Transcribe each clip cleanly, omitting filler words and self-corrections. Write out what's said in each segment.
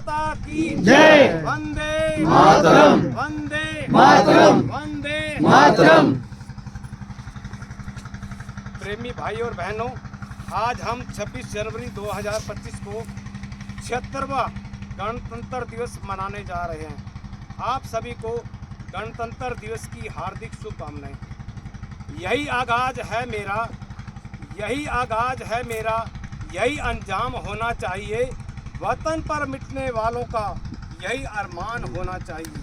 माता की जय। वंदे मातरम। वंदे मातरम। वंदे मातरम। प्रेमी भाई और बहनों, आज हम 26 जनवरी 2025 को 76वां गणतंत्र दिवस मनाने जा रहे हैं। आप सभी को गणतंत्र दिवस की हार्दिक शुभकामनाएं। यही आगाज है मेरा, यही आगाज है मेरा, यही अंजाम होना चाहिए। वतन पर मिटने वालों का यही अरमान होना चाहिए।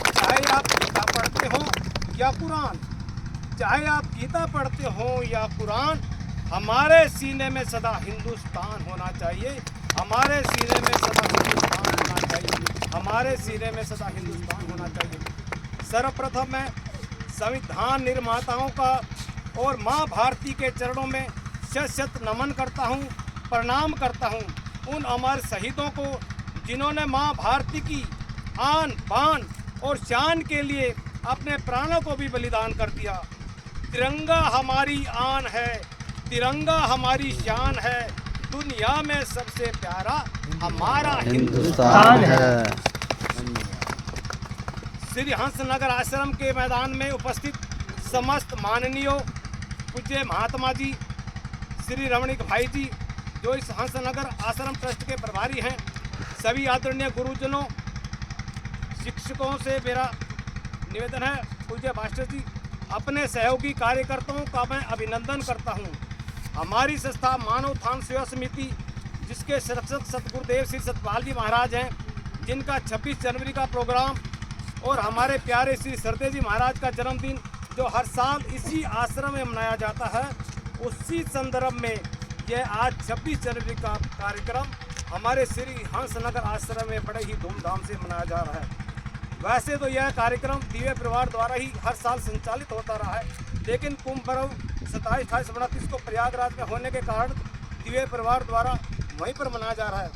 चाहे आप गीता पढ़ते हो या कुरान, चाहे आप गीता पढ़ते हो या कुरान, हमारे सीने में सदा हिंदुस्तान होना चाहिए। हमारे सीने में सदा हिंदुस्तान होना चाहिए। हमारे सीने में सदा हिंदुस्तान होना चाहिए। सर्वप्रथम मैं संविधान निर्माताओं का और माँ भारती के चरणों में शत शत नमन करता हूँ, प्रणाम करता हूँ उन अमर शहीदों को जिन्होंने माँ भारती की आन बान और शान के लिए अपने प्राणों को भी बलिदान कर दिया। तिरंगा हमारी आन है, तिरंगा हमारी शान है, दुनिया में सबसे प्यारा हमारा हिंदुस्तान है। श्री हंसनगर आश्रम के मैदान में उपस्थित समस्त माननीयों, पूज्य महात्मा जी, श्री रमणीक भाई जी जो इस हंसनगर आश्रम ट्रस्ट के प्रभारी हैं, सभी आदरणीय गुरुजनों, शिक्षकों से मेरा निवेदन है, पूज्य मास्टर जी, अपने सहयोगी कार्यकर्ताओं का मैं अभिनंदन करता हूं। हमारी संस्था मानव उत्थान सेवा समिति, जिसके संरक्षक सतगुरुदेव श्री सतपाल जी महाराज हैं, जिनका 26 जनवरी का प्रोग्राम और हमारे प्यारे श्री सरदेव जी महाराज का जन्मदिन जो हर साल इसी आश्रम में मनाया जाता है, उसी संदर्भ में यह आज 26 जनवरी का कार्यक्रम हमारे श्री हंसनगर आश्रम में बड़े ही धूमधाम से मनाया जा रहा है। वैसे तो यह कार्यक्रम दिव्य परिवार द्वारा ही हर साल संचालित होता रहा है, लेकिन कुंभ पर्व 27, 28, 29 को प्रयागराज में होने के कारण दिव्य परिवार द्वारा वहीं पर मनाया जा रहा है।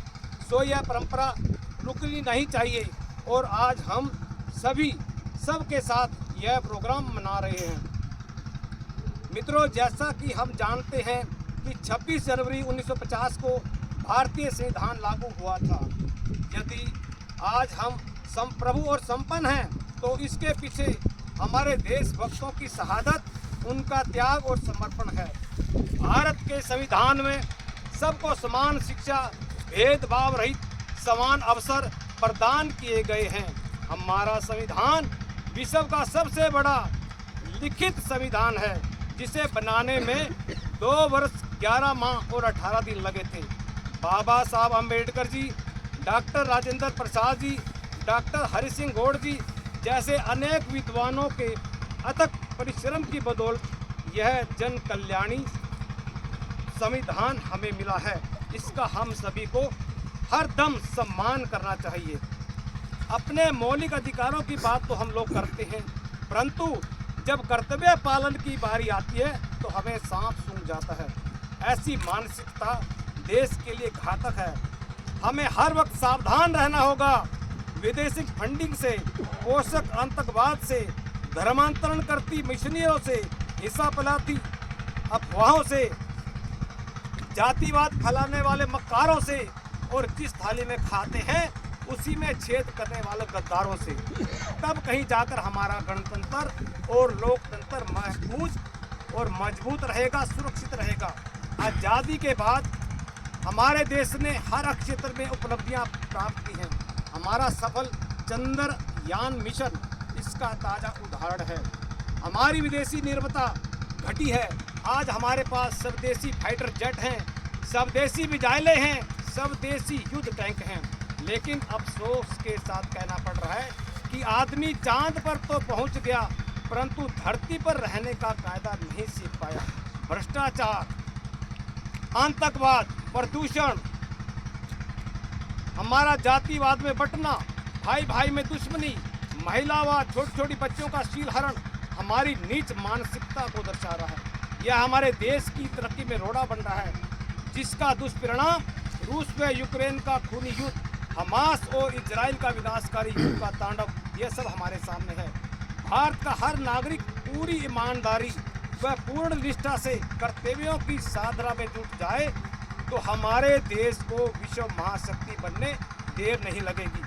सो यह परंपरा रुकनी नहीं चाहिए और आज हम सभी सबके साथ यह प्रोग्राम मना रहे हैं। मित्रों, जैसा कि हम जानते हैं कि 26 जनवरी 1950 को भारतीय संविधान लागू हुआ था। यदि आज हम संप्रभु और संपन्न हैं तो इसके पीछे हमारे देशभक्तों की शहादत, उनका त्याग और समर्पण है। भारत के संविधान में सबको समान शिक्षा, भेदभाव रहित समान अवसर प्रदान किए गए हैं। हमारा संविधान विश्व का सबसे बड़ा लिखित संविधान है, जिसे बनाने में 2 वर्ष 11 माह और 18 दिन लगे थे। बाबा साहब अम्बेडकर जी, डॉक्टर राजेंद्र प्रसाद जी, डॉक्टर हरि सिंह गौड़ जी जैसे अनेक विद्वानों के अथक परिश्रम की बदौलत यह जन कल्याणी संविधान हमें मिला है। इसका हम सभी को हर दम सम्मान करना चाहिए। अपने मौलिक अधिकारों की बात तो हम लोग करते हैं, परंतु जब कर्तव्य पालन की बारी आती है तो हमें सांप सूंघ जाता है। ऐसी मानसिकता देश के लिए घातक है। हमें हर वक्त सावधान रहना होगा। विदेशी फंडिंग से, पोषक आतंकवाद से, धर्मांतरण करती मिशनरियों से, हिस्सा फैलाती अफवाहों से, जातिवाद फैलाने वाले मक्कारों से और जिस थाली में खाते हैं उसी में छेद करने वाले गद्दारों से, तब कहीं जाकर हमारा गणतंत्र और लोकतंत्र महफूज और मजबूत रहेगा, सुरक्षित रहेगा। आज़ादी के बाद हमारे देश ने हर क्षेत्र में उपलब्धियां प्राप्त की हैं। हमारा सफल चंद्रयान मिशन इसका ताज़ा उदाहरण है। हमारी विदेशी निर्भरता घटी है। आज हमारे पास स्वदेशी फाइटर जेट हैं, स्वदेशी मिसाइलें हैं, स्वदेशी युद्ध टैंक हैं, लेकिन अफसोस के साथ कहना पड़ रहा है कि आदमी चांद पर तो पहुंच गया, परंतु धरती पर रहने का कायदा नहीं सीख पाया। भ्रष्टाचार, आतंकवाद, प्रदूषण, हमारा जातिवाद में बंटना, भाई भाई में दुश्मनी, महिलावाद, छोटी छोटी बच्चों का शील हरण हमारी नीच मानसिकता को दर्शा रहा है। यह हमारे देश की तरक्की में रोड़ा बन रहा है, जिसका दुष्परिणाम रूस व यूक्रेन का खूनी युद्ध, हमास और इजराइल का विनाशकारी युद्ध का तांडव, यह सब हमारे सामने है। भारत का हर नागरिक पूरी ईमानदारी व पूर्ण निष्ठा से कर्तव्यों की साधना में जुट जाए तो हमारे देश को विश्व महाशक्ति बनने देर नहीं लगेगी।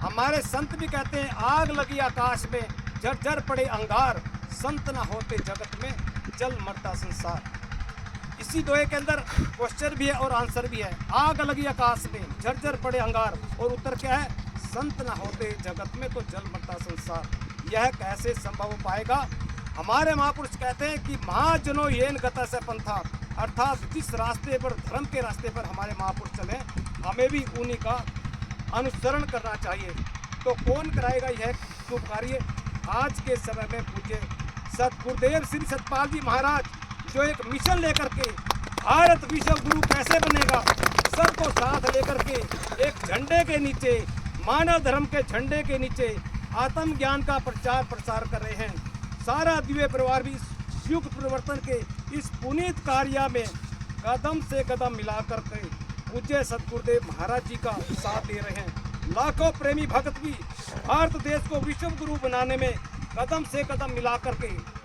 हमारे संत भी कहते हैं आग लगी आकाश में, झरझर पड़े अंगार, संत ना होते जगत में, जल मरता संसार। इसी दोहे के अंदर क्वेश्चन भी है और आंसर भी है। आग लगी आकाश में, झरझर पड़े अंगार, और उत्तर क्या है? संत ना होते जगत में तो जल मरता संसार। यह कैसे संभव हो पाएगा? हमारे महापुरुष कहते हैं कि महाजनो येन गता से पंथा, अर्थात जिस रास्ते पर, धर्म के रास्ते पर हमारे महापुरुष चले, हमें भी उन्हीं का अनुसरण करना चाहिए। तो कौन कराएगा यह शुभ कार्य? आज के समय में पूज्य सतगुरुदेव श्री सतपाल जी महाराज जो एक मिशन लेकर के भारत विश्व गुरु कैसे बनेगा, सबको साथ लेकर के एक झंडे के नीचे, मानव धर्म के झंडे के नीचे आत्मज्ञान का प्रचार प्रसार कर रहे हैं। सारा दिव्य परिवार भी युग परिवर्तन के इस पुनीत कार्य में कदम से कदम मिलाकर के पूज्य सतगुरुदेव महाराज जी का साथ दे रहे हैं। लाखों प्रेमी भक्त भी भारत देश को विश्व गुरु बनाने में कदम से कदम मिलाकर के